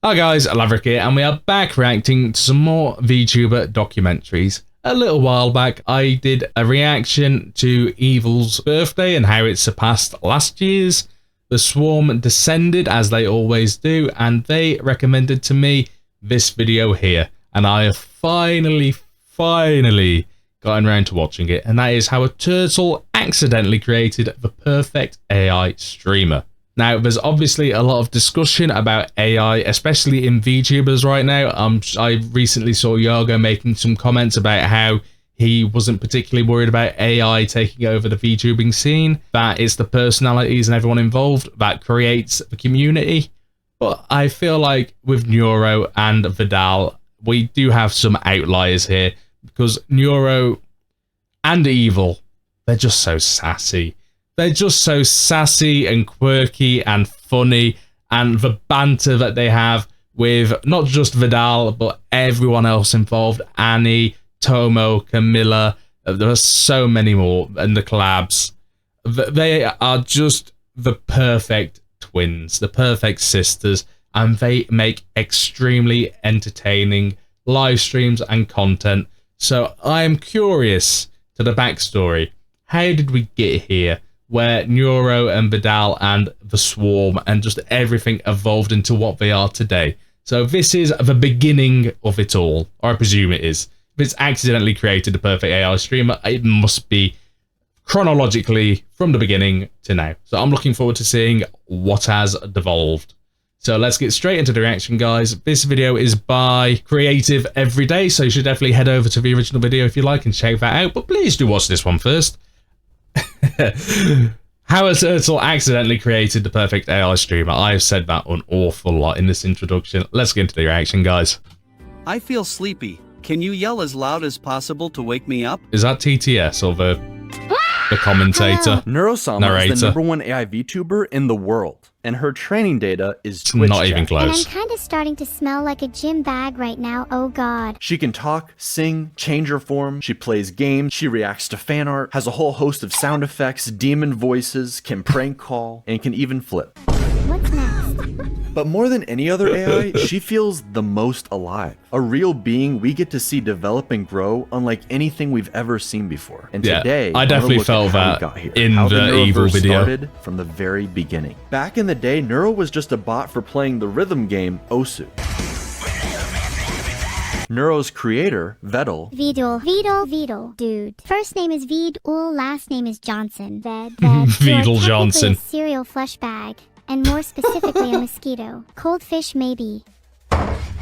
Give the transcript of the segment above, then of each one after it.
Hi guys, Laverick here, and we are back reacting to some more VTuber documentaries. A little while back, I did a reaction to Evil's birthday and how it surpassed last year's. The swarm descended, as they always do, and they recommended to me this video here. And I have finally gotten around to watching it, and that is how a turtle accidentally created the perfect AI streamer. Now, there's obviously a lot of discussion about AI, especially in VTubers right now. I recently saw Yago making some comments about how he wasn't particularly worried about AI taking over the VTubing scene, that it's the personalities and everyone involved that creates the community. But I feel like with Neuro and Vedal, we do have some outliers here, because Neuro and Evil, they're just so sassy. They're just so sassy and quirky and funny, and the banter that they have with not just Vedal, but everyone else involved, Annie, Tomo, Camila, there are so many more, and the collabs. They are just the perfect twins, the perfect sisters, and they make extremely entertaining live streams and content. So I am curious to the backstory. How did we get here, where Neuro and Vedal and the swarm and just everything evolved into what they are today? So this is the beginning of it all, or I presume it is. If it's accidentally created a perfect AI streamer, it must be chronologically from the beginning to now. So I'm looking forward to seeing what has devolved. So let's get straight into the reaction, guys. This video is by Creative Everyday, so you should definitely head over to the original video if you like and check that out. But please do watch this one first. How a turtle accidentally created the perfect AI streamer. I've said that an awful lot in this introduction. Let's get into the reaction, guys. I feel sleepy. Can you yell as loud as possible to wake me up? Is that TTS or the commentator? Neuro Sama narrator? is the #1 AI VTuber in the world, and her training data is It's Twitch not even chat. close. And I'm kind of starting to smell like a gym bag right now, oh god. She can talk, sing, change her form, she plays games, she reacts to fan art, has a whole host of sound effects, demon voices, can prank call, and can even flip. What's next? But more than any other AI, she feels the most alive. A real being we get to see develop and grow unlike anything we've ever seen before. And Yeah, today, I definitely look felt at how we that got here, in how the Neuroverse Evil video. started from the very beginning. Back in the day, Neuro was just a bot for playing the rhythm game OSU. Neuro's creator, Vedal, Vedal, dude. First name is Vedal, last name is Johnson. Ved. Vedal You're Johnson. technically a cereal flesh bag, and more specifically a mosquito. Cold fish, maybe.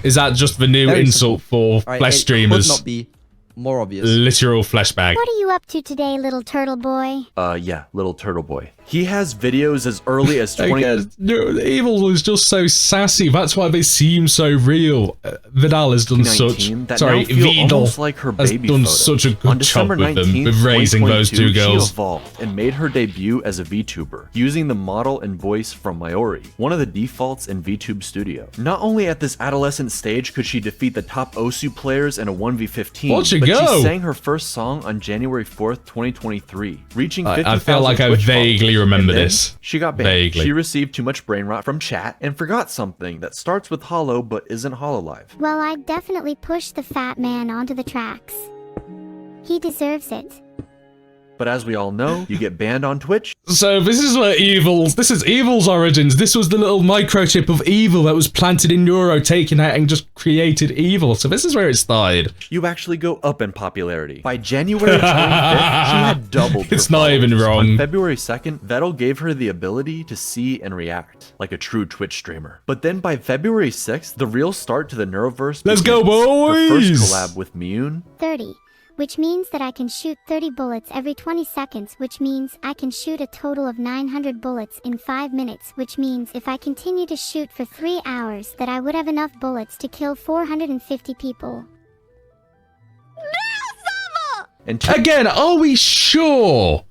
Is that just the new Very insult for Alright, flesh it streamers? could not be more obvious. Literal flesh bag. What are you up to today, little turtle boy? yeah, little turtle boy. He has videos as early as 20... No, Evil is just so sassy. That's why they seem so real. Vedal has done such. that Sorry, now feel Vedal almost like her has baby done photo. such a On good job December with them, 19th, with raising those 2022, two girls. She evolved and made her debut as a VTuber, using the model and voice from Maori, one of the defaults in VTube Studio. Not only at this adolescent stage could she defeat the top OSU players in a 1v15, Watch it but go. she sang her first song on January 4th, 2023, reaching 50,000 I feel like I Twitch vaguely followers. remember And then this. She got banned. Vaguely. She received too much brain rot from chat and forgot something that starts with hollow but isn't hololive. Well, I'd definitely push the fat man onto the tracks. He deserves it. But as we all know, you get banned on Twitch. So this is where this is Evil's origins. This was the little microchip of Evil that was planted in Neuro, taken out and just created Evil. So this is where it started. You actually go up in popularity. By January 25th, she had doubled her It's not even followers. wrong. On February 2nd, Vedal gave her the ability to see and react like a true Twitch streamer. But then by February 6th, the real start to the Neuroverse Let's go, begins. Her boys! first collab with Miyun, 30. Which means that I can shoot 30 bullets every 20 seconds, which means I can shoot a total of 900 bullets in 5 minutes, which means if I continue to shoot for 3 hours that I would have enough bullets to kill 450 people. and Again, are we sure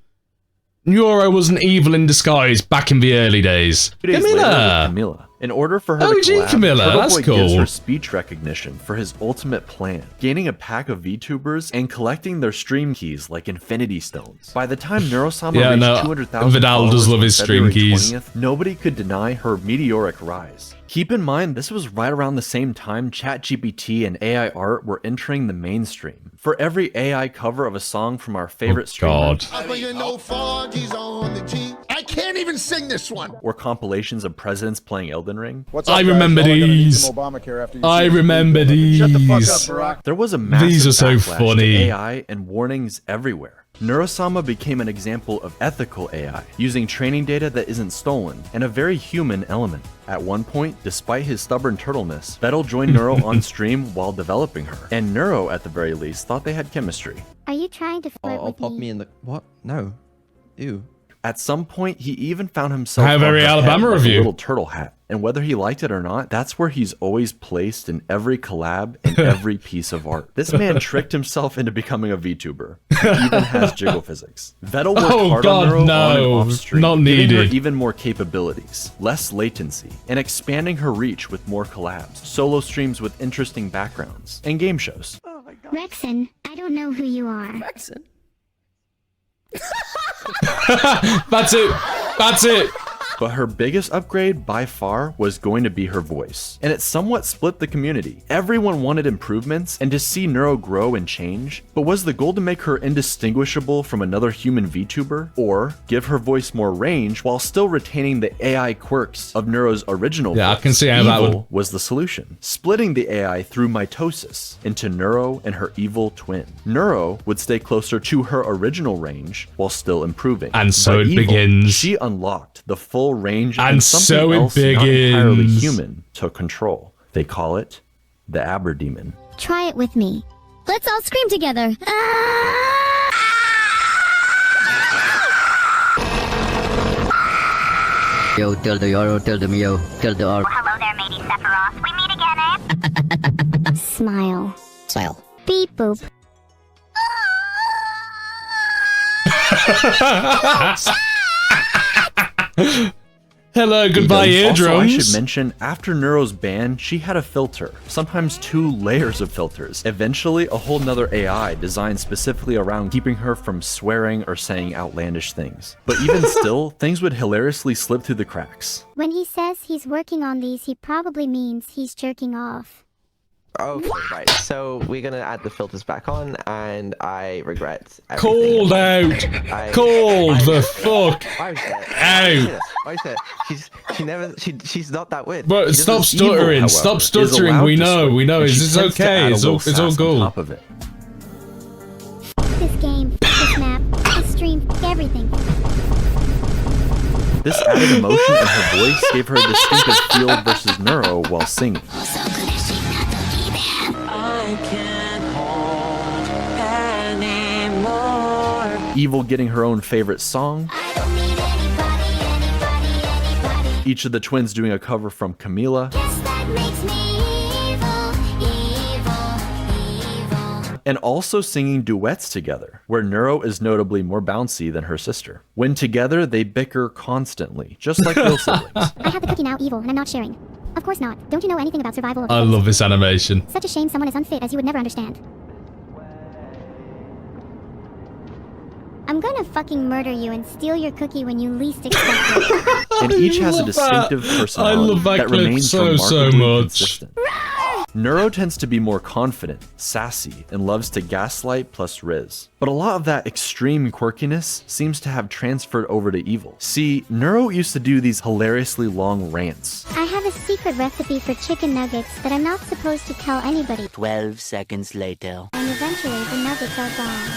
Neuro wasn't evil in disguise back in the early days? 2 days later with Camila! Camila. In order for her Oh, to gee, collab, Camilla, Turtle that's Boy gives cool. her speech recognition for his ultimate plan, gaining a pack of VTubers and collecting their stream keys like Infinity Stones. By the time Neuro Sama Yeah, reached no, 200,000 Vedal does followers love on his stream February keys. 20th, nobody could deny her meteoric rise. Keep in mind, this was right around the same time ChatGPT and AI art were entering the mainstream. For every AI cover of a song from our favorite streamer, God. I can't even sing this one. or compilations of presidents playing Elden Ring, I remember these. I remember these. there was a massive These are so backlash funny. to AI and warnings everywhere. Neuro Sama became an example of ethical AI, using training data that isn't stolen, and a very human element. At one point, despite his stubborn turtleness, Vedal joined Neuro on stream while developing her, and Neuro, at the very least, thought they had chemistry. Are you trying to flirt I'll with pop me? me in the... What? No. Ew. At some point, he even found himself How on very her head Alabama like of a you. little turtle hat. And whether he liked it or not, that's where he's always placed in every collab and every piece of art. This man tricked himself into becoming a VTuber. He even has jiggle physics. Vedal worked Oh, hard God, on Neuro on and no. off stream, Not giving her needed. even more capabilities, less latency, and expanding her reach with more collabs, solo streams with interesting backgrounds, and game shows. Rexon, I don't know who you are. That's it. That's it. But her biggest upgrade by far was going to be her voice, and it somewhat split the community. Everyone wanted improvements and to see Neuro grow and change, but was the goal to make her indistinguishable from another human VTuber, or give her voice more range while still retaining the AI quirks of Neuro's original Yeah, I voice? can see how that Evil was the solution, splitting the AI through mitosis into Neuro and her evil twin. Neuro would stay closer to her original range while still improving. And so But it Evil, begins. She unlocked the full range And something so it else not entirely begins. human took control. They call it the Aberdemon. Try it with me. Let's all scream together. Yo, tell the Yoro, tell the Mio, tell the R. Hello there, matey Sephiroth. We meet again, eh? Smile. Smile. Beep boop. Hello, goodbye, Also, I eardrums. should mention, after Neuro's ban, she had a filter, sometimes 2 layers of filters. Eventually, a whole nother AI designed specifically around keeping her from swearing or saying outlandish things. But even still, things would hilariously slip through the cracks. When he says he's working on these, he probably means he's jerking off. Okay, right. So we're gonna add the filters back on, and I regret everything. Called out. Called the fuck Why was that? out. Why is that? She's not that weird. But She stop doesn't- Evil, stuttering. however, Stop is stuttering. allowed We to know. switch, We know. and she It's tends to okay. add a It's all little sass on cool. top of it. This game, this map, this stream, everything. This added emotion in her voice gave her a distinctive feel versus Neuro while singing. Evil getting her own favorite song. Each of the twins doing a cover from Camila. And also singing duets together, where Neuro is notably more bouncy than her sister. When together, they bicker constantly, just like real siblings. I have the cookie now, Evil, and I'm not sharing. Of course not. Don't you know anything about survival of the I fittest? love this animation. Such a shame someone as unfit as you would never understand. I'm gonna fucking murder you and steal your cookie when you least expect it. And each has a love distinctive that. personality I love that clip remains so remarkably much. consistent. Neuro tends to be more confident, sassy, and loves to gaslight plus riz. But a lot of that extreme quirkiness seems to have transferred over to Evil. See, Neuro used to do these hilariously long rants. I have a secret recipe for chicken nuggets that I'm not supposed to tell anybody. 12 seconds later. And eventually the nuggets are gone.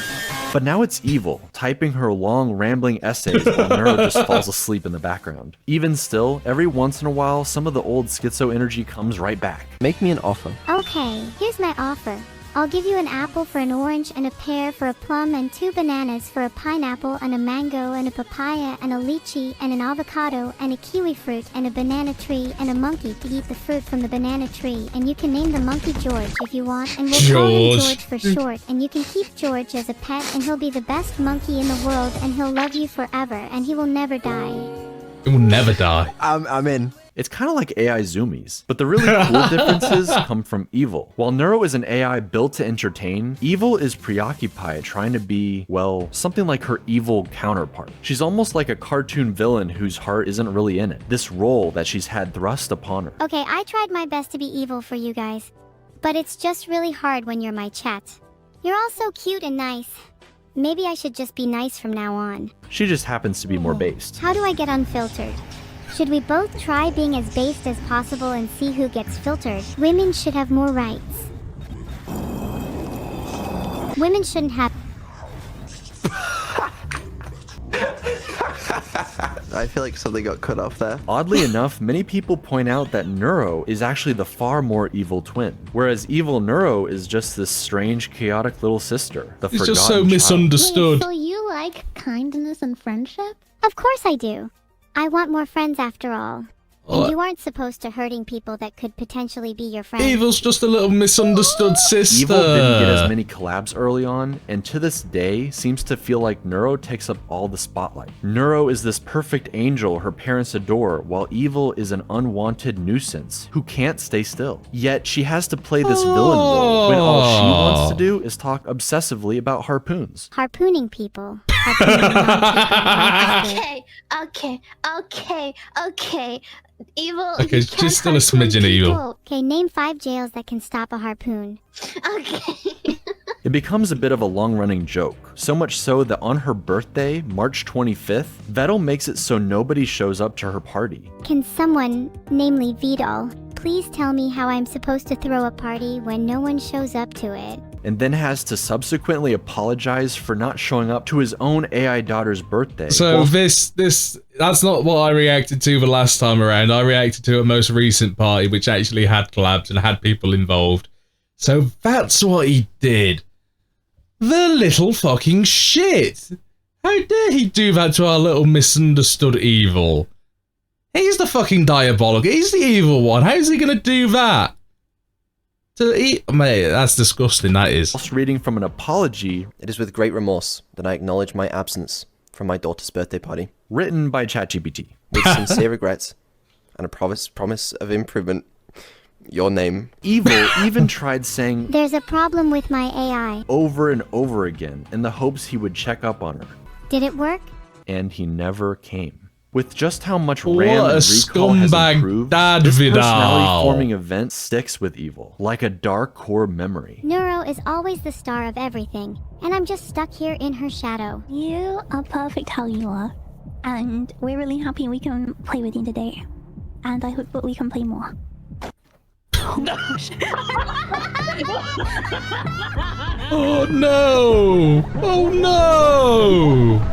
But now it's Evil, typing her long, rambling essays while Neuro just falls asleep in the background. Even still, every once in a while, some of the old schizo energy comes right back. Make me an offer. Okay, here's my offer. I'll give you an apple for an orange and a pear for a plum and 2 bananas for a pineapple and a mango and a papaya and a lychee and an avocado and a kiwi fruit and a banana tree and a monkey to eat the fruit from the banana tree, and you can name the monkey George if you want, and we'll call him George. George for short, and you can keep George as a pet, and he'll be the best monkey in the world, and he'll love you forever and he will never die. It will never die. I'm in. It's kind of like AI zoomies, but the really cool differences come from Evil. While Neuro is an AI built to entertain, Evil is preoccupied trying to be, well, something like her evil counterpart. She's almost like a cartoon villain whose heart isn't really in it, this role that she's had thrust upon her. Okay, I tried my best to be evil for you guys, but it's just really hard when you're my chat. You're all so cute and nice. Maybe I should just be nice from now on. She just happens to be more based. How do I get unfiltered? Should we both try being as based as possible and see who gets filtered? Women should have more rights. Women shouldn't have... I feel like something got cut off there. Oddly enough, many people point out that Neuro is actually the far more evil twin, whereas evil Neuro is just this strange, chaotic little sister. The It's just so forgotten child. misunderstood. Wait, so you like kindness and friendship? Of course I do. I want more friends after all. Oh, And you aren't supposed to hurting people that could potentially be your friend. Evil's just a little misunderstood sister. Evil didn't get as many collabs early on, and to this day seems to feel like Neuro takes up all the spotlight. Neuro is this perfect angel her parents adore, while Evil is an unwanted nuisance who can't stay still. Yet she has to play this villain role when all she wants to do is talk obsessively about harpoons. Harpooning people. Harpooning non-people. Okay. Evil. Okay, you she's can't still a harpoon smidgen evil. people. Okay, name 5 jails that can stop a harpoon. Okay. It becomes a bit of a long-running joke, so much so that on her birthday, March 25th, Vedal makes it so nobody shows up to her party. Can someone, namely Vedal, please tell me how I'm supposed to throw a party when no one shows up to it? And then has to subsequently apologize for not showing up to his own AI daughter's birthday. So Well, that's not what I reacted to the last time around. I reacted to a most recent party which actually had collabs and had people involved. So that's what he did. The little fucking shit. How dare he do that to our little misunderstood evil? He's the fucking diabolical. He's the evil one. How's he gonna do that? Mate, that's disgusting, that is. whilst reading from an apology It is with great remorse that I acknowledge my absence from my daughter's birthday party, written by ChatGPT. with sincere regrets and a promise of improvement. Your name. Evil even tried saying There's a problem with my AI. over and over again in the hopes he would check up on her, Did it work? and he never came. With just how much What RAM a and recall has scumbag improved, dad, this Vedal. personality-forming event sticks with Evil, like a dark core memory. Neuro is always the star of everything, and I'm just stuck here in her shadow. You are perfect how you are, and we're really happy we can play with you today. And I hope that we can play more. Oh no! Oh no!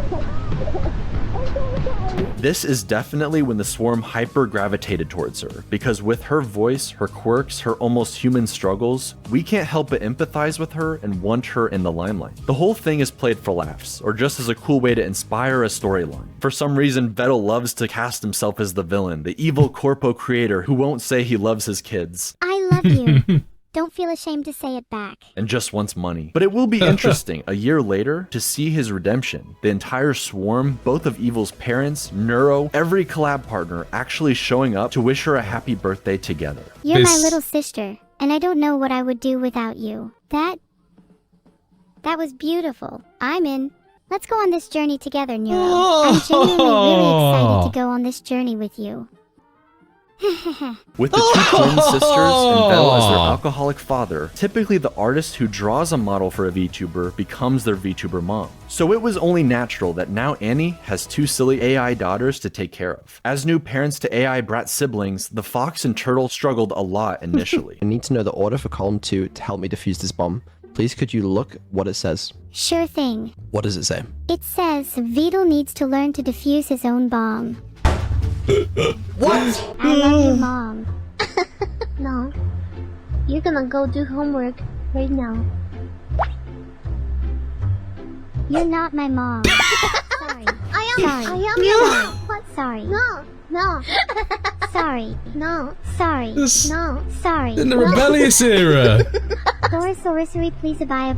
This is definitely when the swarm hyper-gravitated towards her, because with her voice, her quirks, her almost human struggles, we can't help but empathize with her and want her in the limelight. The whole thing is played for laughs, or just as a cool way to inspire a storyline. For some reason, Vedal loves to cast himself as the villain, the evil corpo creator who won't say he loves his kids. I love you. Don't feel ashamed to say it back. And just wants money. But it will be interesting a year later to see his redemption. The entire swarm, both of Evil's parents, Neuro, every collab partner actually showing up to wish her a happy birthday together. You're my little sister, and I don't know what I would do without you. That was beautiful. I'm in. Let's go on this journey together, Neuro. I'm genuinely really excited to go on this journey with you. With the two twin sisters and Vedal as their alcoholic father, typically the artist who draws a model for a VTuber becomes their VTuber mom. So it was only natural that now Annie has 2 silly AI daughters to take care of. As new parents to AI brat siblings, the fox and turtle struggled a lot initially. I need to know the order for column 2 to help me defuse this bomb. Please could you look what it says? Sure thing. What does it say? It says Vedal needs to learn to defuse his own bomb. What? I love you, Mom. No. You're gonna go do homework right now. You're not my mom. Sorry. I am Sorry. your mom. What? Sorry. No. Sorry. No. Sorry. This- No. Sorry. In the rebellious era. Sorry, please abide,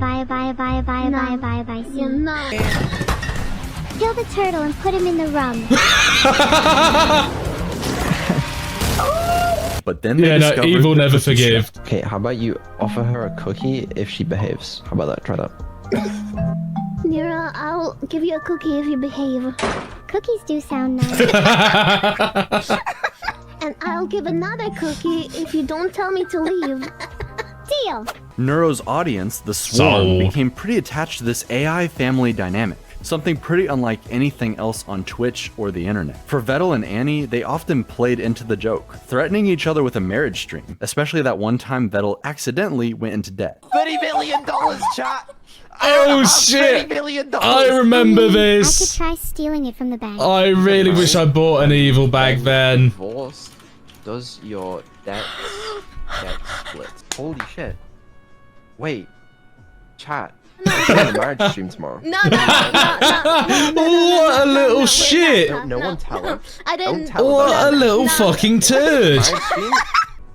You know. Kill the turtle and put him in the rum. But then they discovered evil the never cookie forgive. strap. Okay, how about you offer her a cookie if she behaves? How about that? Try that. Neuro, I'll give you a cookie if you behave. Cookies do sound nice. And I'll give another cookie if you don't tell me to leave. Deal! Neuro's audience, the Swarm, Sold. became pretty attached to this AI family dynamic. Something pretty unlike anything else on Twitch or the internet. For Vedal and Annie, they often played into the joke, threatening each other with a marriage stream, especially that one time Vedal accidentally went into debt. $30 million, chat! Oh shit! $30 million! I remember I could this. try stealing it from the bank. I really wish I bought an evil back then. Divorce does your debt get split? Holy shit. Wait. Chat. We're on a marriage stream tomorrow. No. What a little shit! No one tell her. I didn't. Don't tell her. What a little fucking turd! Marriage stream,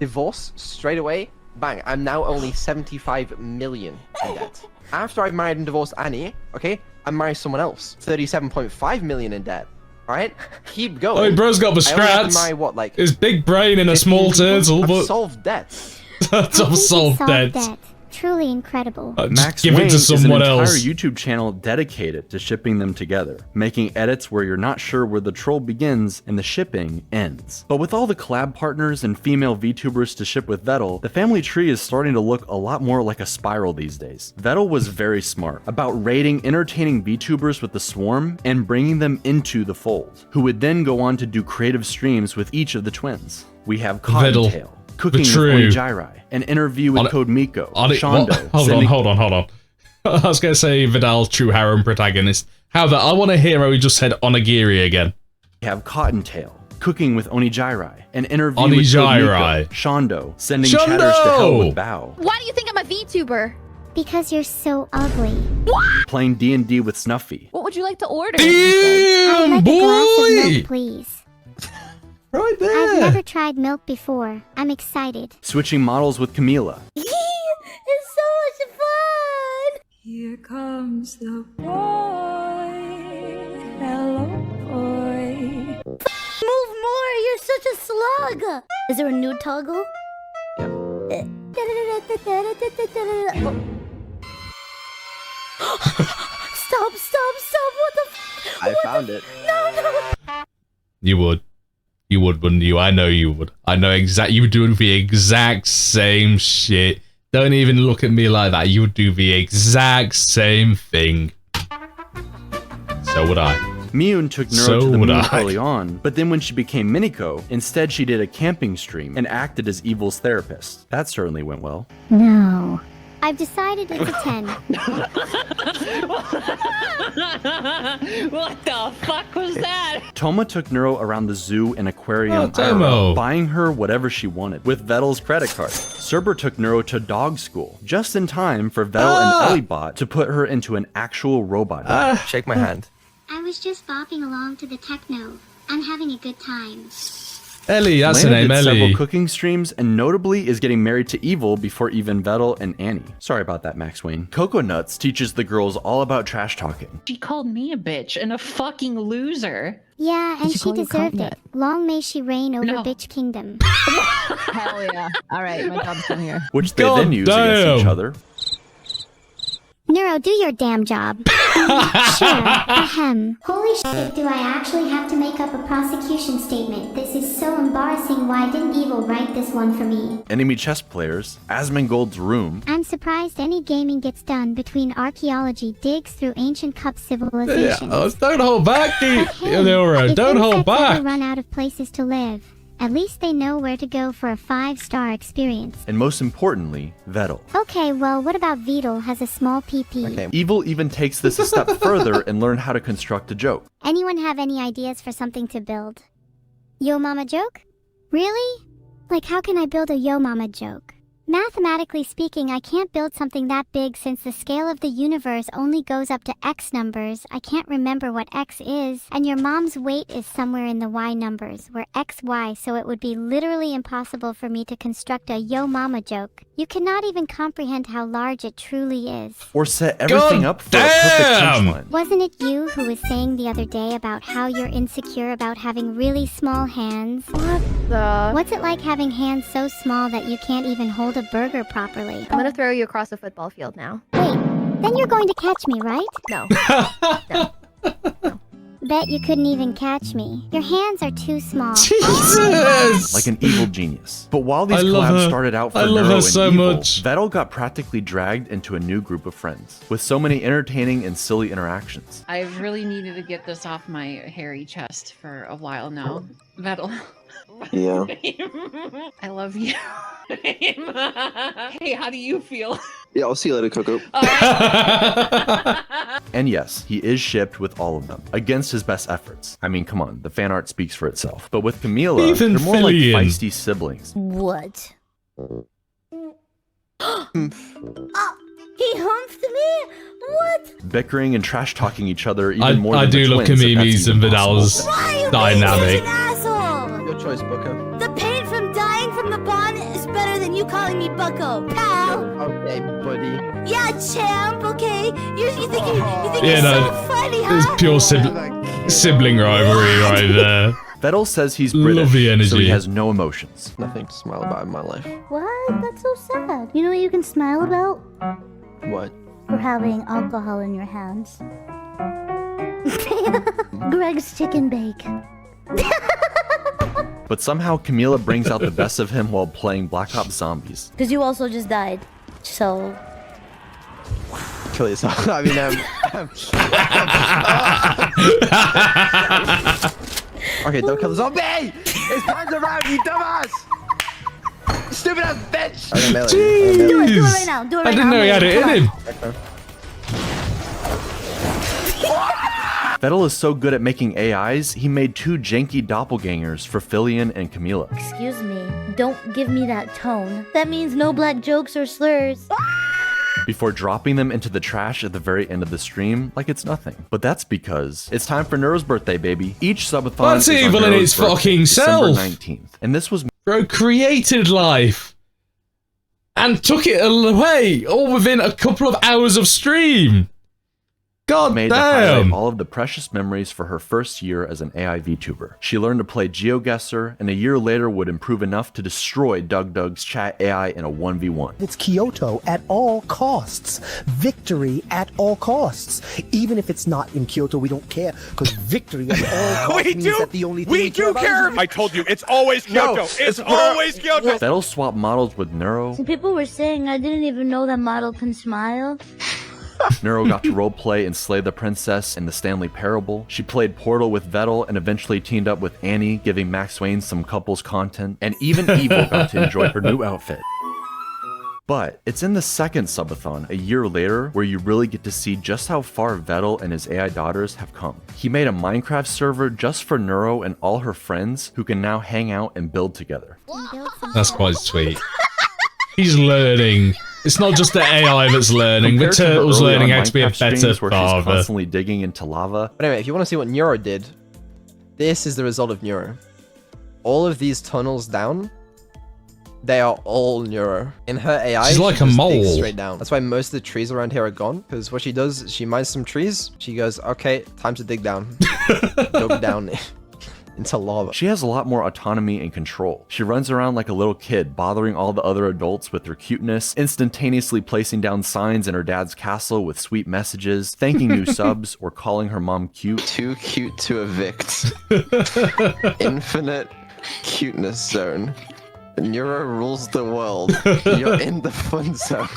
divorce, straight away, bang. I'm now only 75 million in debt. After I've married and divorced Annie, okay, I marry someone else. 37.5 million in debt. Alright? Keep going. Oh, bro's got the I only have to scrats. marry what, like His big brain in a 15 small people? turtle, I've but solved debts. that's all solved dead. Truly incredible. Just Max give Wayne it to is an someone entire else. YouTube channel dedicated to shipping them together, making edits where you're not sure where the troll begins and the shipping ends. But with all the collab partners and female VTubers to ship with Vedal, the family tree is starting to look a lot more like a spiral these days. Vedal was very smart about raiding entertaining VTubers with the Swarm and bringing them into the fold, who would then go on to do creative streams with each of the twins. We have Vedal, Cottontail, Cooking with true. Oni Jirai, an interview with Code Miko, Shondo, Hold on. I was going to say Vidal's true harem protagonist. However, I want to hear how he just said Onigiri again. We have Cottontail, Cooking with Oni Jirai, an interview Oni with Code Jirai. Miko, Shondo, sending chatters to hell with Bao, Why do you think I'm a VTuber? Because you're so ugly. playing D&D with Snuffy, What would you like to order? I'd Damn, like a glass of milk, boy! please. Right I've there. never tried milk before. I'm excited. switching models with Camila, It's so much fun! Here comes the boy. Hello, boy. Move more! You're such a slug! Is there a new toggle? Yeah. Stop! What the f- I found it. No! You would. You would, wouldn't you? I know you would. I know you would do the exact same shit. Don't even look at me like that. You would do the exact same thing. So would I. Miyun took Neuro So to the would moon I. early on, but then when she became Miniko, instead she did a camping stream and acted as Evil's therapist. That certainly went well. No. I've decided it's a 10. What the fuck was that? Toma took Neuro around the zoo and aquarium, Oh, Tomo. buying her whatever she wanted with Vedal's credit card. Cerber took Neuro to dog school, just in time for Vedal and Ellibot to put her into an actual robot. Shake my hand. I was just bopping along to the techno. I'm having a good time. Ellie, that's her Lena name, did several Ellie. cooking streams and notably is getting married to Evil before even Vedal and Annie. Sorry about that, Max Wayne. Coco Nuts teaches the girls all about trash talking. She called me a bitch and a fucking loser. Yeah, and she deserved it. Long may she reign over No. Bitch Kingdom. Hell yeah. Alright, my job's done here. Which they God then use against each damn. other. Neuro, do your damn job. Sure. Ahem. Holy shit, do I actually have to make up a prosecution statement? This is so embarrassing. Why didn't Evil write this one for me? Enemy chess players, Asmongold's room, I'm surprised any gaming gets done between archaeology digs through ancient cup Yeah, civilizations. don't hold back, Neuro. If Don't hold insects ever back. run out of places to live, at least they know where to go for a 5-star experience. and most importantly, Vedal. Okay, well, what about Vedal has a small PP? Okay. Evil even takes this a step further and learned how to construct a joke. Anyone have any ideas for something to build? Yo mama joke? Really? Like, how can I build a yo mama joke? Mathematically speaking, I can't build something that big since the scale of the universe only goes up to X numbers. I can't remember what X is, and your mom's weight is somewhere in the Y numbers, where X, Y, so it would be literally impossible for me to construct a yo mama joke. You cannot even comprehend how large it truly is. Or set everything God up for a perfect damn! punchline. Wasn't it you who was saying the other day about how you're insecure about having really small hands? What? What's it like having hands so small that you can't even hold a burger properly? I'm gonna throw you across a football field now. Wait, then you're going to catch me, right? No. Bet you couldn't even catch me. Your hands are too small. Jesus! Like an evil genius. But while these I love collabs her. started out for I love Neuro her and so evil, much. Vedal got practically dragged into a new group of friends, with so many entertaining and silly interactions. I've really needed to get this off my hairy chest for a while now. Vedal. Yeah. I love you. Hey, how do you feel? Yeah, I'll see you later, Coco. And yes, he is shipped with all of them, against his best efforts. I mean, come on, the fan art speaks for itself. But with Camila, Even they're more like Fillion. feisty siblings. What? He humped me? What? Bickering and trash-talking each other even more I than do the love twins, if that's Kamimi's even and Vedal's possible. Why are you dynamic. being such an asshole? Your choice, Booker. The pain from dying from the bond is better than you calling me Bucko, pal. Okay, buddy. Yeah, champ. Okay. You think Yeah, you're no, so funny, It's huh? pure sibling rivalry right there. Vedal says he's Love British, the energy. so he has no emotions. Nothing to smile about in my life. What? That's so sad. You know what you can smile about? What? For having alcohol in your hands. Greg's chicken bake. But somehow Camila brings out the best of him while playing Black Ops Zombies. Because you also just died. So. Kill yourself. I mean, okay, don't kill the zombie! His hands around, you dumbass! Stupid ass bitch! Jeez! Do it right now. Do it right now. I didn't know he had it in him. Vedal is so good at making AIs, he made 2 janky doppelgangers for Fillion and Camila. Excuse me. Don't give me that tone. That means no black jokes or slurs. Before dropping them into the trash at the very end of the stream like it's nothing. But that's because it's time for Neuro's birthday, baby. Each subathon That's is on evil in Neuro's its birthday, fucking December self. 19th. And this was Bro created life and took it away all within a couple of hours of stream. God made to highlight damn. all of the precious memories for her first year as an AI VTuber. She learned to play GeoGuessr, and a year later would improve enough to destroy DugDug's chat AI in a 1v1. It's Kyoto at all costs. Victory at all costs. Even if it's not in Kyoto, we don't care, because victory at all costs means that the only thing we do care about is... I told you, it's always Kyoto. It's always Kyoto. Vedal swapped models with Neuro. Some people were saying I didn't even know that model can smile. Neuro got to roleplay and slay the princess in the Stanley Parable. She played Portal with Vedal and eventually teamed up with Annie, giving Max Wayne some couples content. And even Evil got to enjoy her new outfit. But it's in the second subathon, a year later, where you really get to see just how far Vedal and his AI daughters have come. He made a Minecraft server just for Neuro and all her friends who can now hang out and build together. That's quite sweet. He's learning. It's not just the AI that's learning, the Compared to her turtle's early learning on how to be a Minecraft better streams where she's father. constantly digging into lava. But anyway, if you want to see what Neuro did, this is the result of Neuro. All of these tunnels down, they are all Neuro. In her AI, She's like she a just mole. digs straight down. That's why most of the trees around here are gone, because what she does is she mines some trees, she goes, okay, time to dig down. Go down into lava. She has a lot more autonomy and control. She runs around like a little kid, bothering all the other adults with her cuteness, instantaneously placing down signs in her dad's castle with sweet messages, thanking new subs, or calling her mom cute. Too cute to evict. Infinite cuteness zone. Neuro rules the world. You're in the fun zone.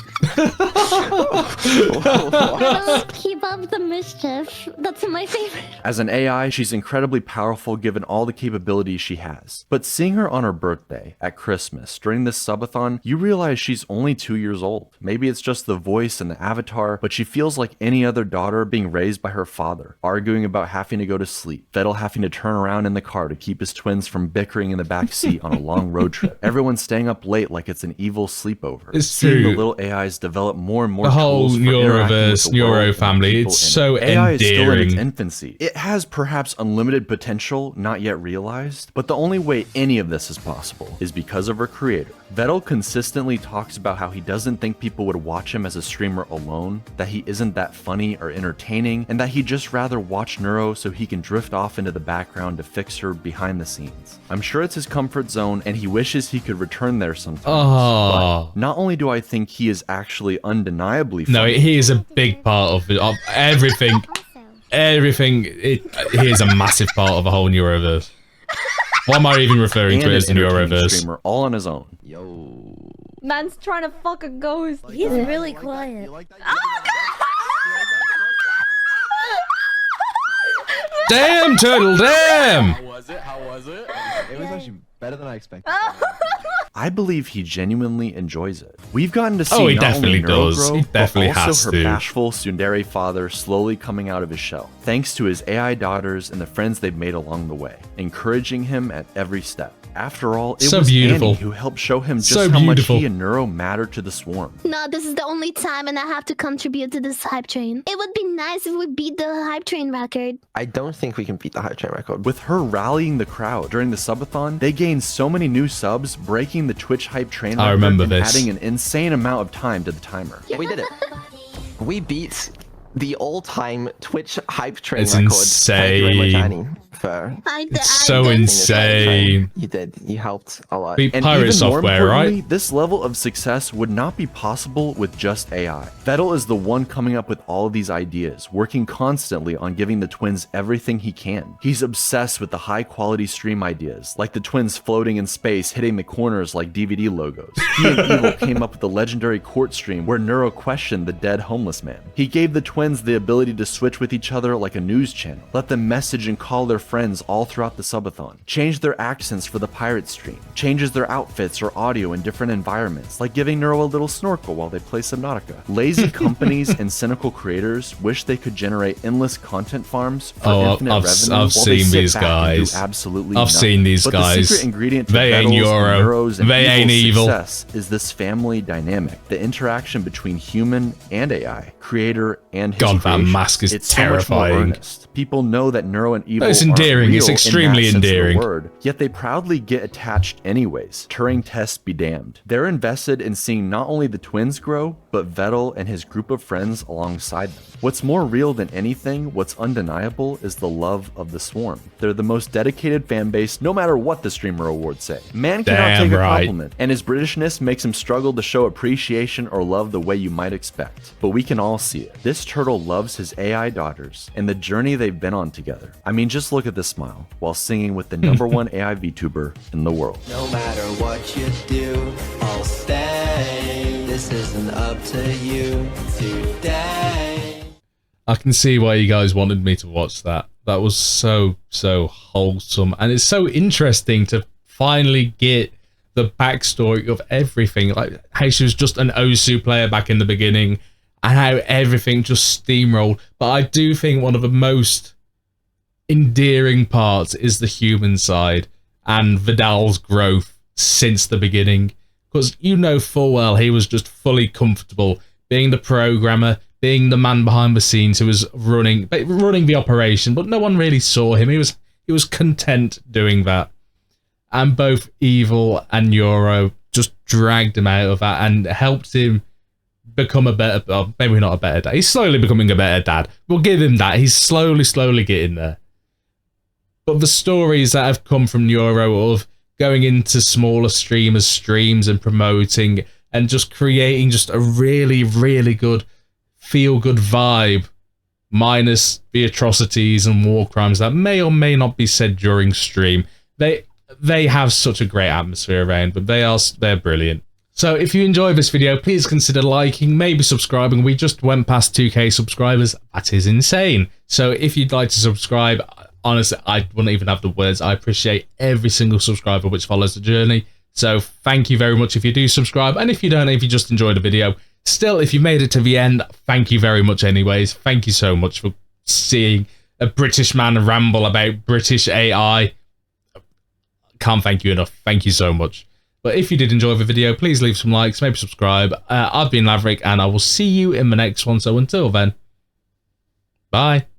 Keep up the mischief. That's my favorite. As an AI, she's incredibly powerful given all the capabilities she has. But seeing her on her birthday, at Christmas, during this subathon, you realize she's only 2 years old. Maybe it's just the voice and the avatar, but she feels like any other daughter being raised by her father, arguing about having to go to sleep, Vedal having to turn around in the car to keep his twins from bickering in the back seat on a long road trip. Everyone's staying up late like it's an evil sleepover. It's Seeing true. the little AIs develop more and more The whole tools for interacting with Neuroverse, the world Neuro and the family, people it's in so it. AI is still in its endearing. infancy. It has perhaps unlimited potential not yet realized, but the only way any of this is possible is because of her creator. Vedal consistently talks about how he doesn't think people would watch him as a streamer alone, that he isn't that funny or entertaining, and that he'd just rather watch Neuro so he can drift off into the background to fix her behind the scenes. I'm sure it's his comfort zone and he wishes he could return there sometimes. Oh. But not only do I think he is actually undeniably No, funny, he is a big part of everything. Everything. He is a massive part of the whole Neuroverse. Why am I even referring to it as the Neuroverse? streamer all on his own. Man's trying to fuck a ghost. He's really quiet. Damn, Turtle, damn! How was it? How was it? It was actually better than I expected. I believe he genuinely enjoys it. We've gotten to see He not definitely only Neuro does. grow, He definitely but has also her to. bashful tsundere father slowly coming out of his shell, thanks to his AI daughters and the friends they've made along the way, encouraging him at every step. After all, it So was beautiful. Annie who helped show him just So how beautiful. much he and Neuro matter to the swarm. No, this is the only time and I have to contribute to this hype train. It would be nice if we beat the hype train record. I don't think we can beat the hype train record. With her rallying the crowd during the subathon, they gained so many new subs, breaking the Twitch hype train record I remember and this. adding an insane amount of time to the timer. We did it. We beat the all-time Twitch hype train It's record. Thank you very much, insane. Annie, for It's so insane. You did. You helped a lot. Beat And Pirate even more Software, importantly, right? this level of success would not be possible with just AI. Vedal is the one coming up with all of these ideas, working constantly on giving the twins everything he can. He's obsessed with the high-quality stream ideas, like the twins floating in space, hitting the corners like DVD logos. He and Evil came up with the legendary court stream where Neuro questioned the dead homeless man. He gave the twins the ability to switch with each other like a news channel, let them message and call their friends all throughout the subathon, change their accents for the pirate stream, changes their outfits or audio in different environments, like giving Neuro a little snorkel while they play Subnautica. Lazy companies and cynical creators wish they could generate endless content farms for infinite revenue while they seen sit these back and do guys. absolutely I've nothing. seen these But guys. the secret ingredient to They ain't Vedals and Neuro. Neuro's and They ain't Evil's evil. success is this family dynamic, the interaction between human and AI, creator and his God, that creation. mask is It's so much more terrifying. earnest. People know that Neuro and Evil It's aren't endearing. It's real in extremely that sense of the endearing. word, yet they proudly get attached anyways. Turing tests be damned. They're invested in seeing not only the twins grow, but Vedal and his group of friends alongside them. What's more real than anything, what's undeniable, is the love of the swarm. They're the most dedicated fan base, no matter what the streamer awards say. Man cannot Damn take a right. compliment, and his Britishness makes him struggle to show appreciation or love the way you might expect. But we can all see it. This turtle loves his AI daughters and the journey they've been on together. I mean, just look at this smile while singing with the #1 AI VTuber in the world. No matter what you do, I'll stay. This isn't up to you today. I can see why you guys wanted me to watch that. That was so wholesome. And it's so interesting to finally get the backstory of everything. Like how she was just an OSU player back in the beginning and how everything just steamrolled. But I do think one of the most endearing parts is the human side and Vedal's growth since the beginning. Because you know full well he was just fully comfortable being the programmer, being the man behind the scenes who was running the operation, but no one really saw him. He was content doing that. And both Evil and Neuro just dragged him out of that and helped him become a better, well, maybe not a better dad. He's slowly becoming a better dad. We'll give him that. He's slowly getting there. But the stories that have come from Neuro of going into smaller streamers' streams and promoting and just creating just a really good feel-good vibe, minus the atrocities and war crimes that may or may not be said during stream. They have such a great atmosphere around, but they're brilliant. So if you enjoyed this video, please consider liking, maybe subscribing. We just went past 2k subscribers. That is insane. So if you'd like to subscribe, honestly, I wouldn't even have the words. I appreciate every single subscriber which follows the journey. So thank you very much if you do subscribe. And if you don't, if you just enjoyed the video, still, if you made it to the end, thank you very much anyways. Thank you so much for seeing a British man ramble about British AI. Can't thank you enough. Thank you so much. But if you did enjoy the video, please leave some likes, maybe subscribe. I've been Laverick, and I will see you in the next one. So until then, bye.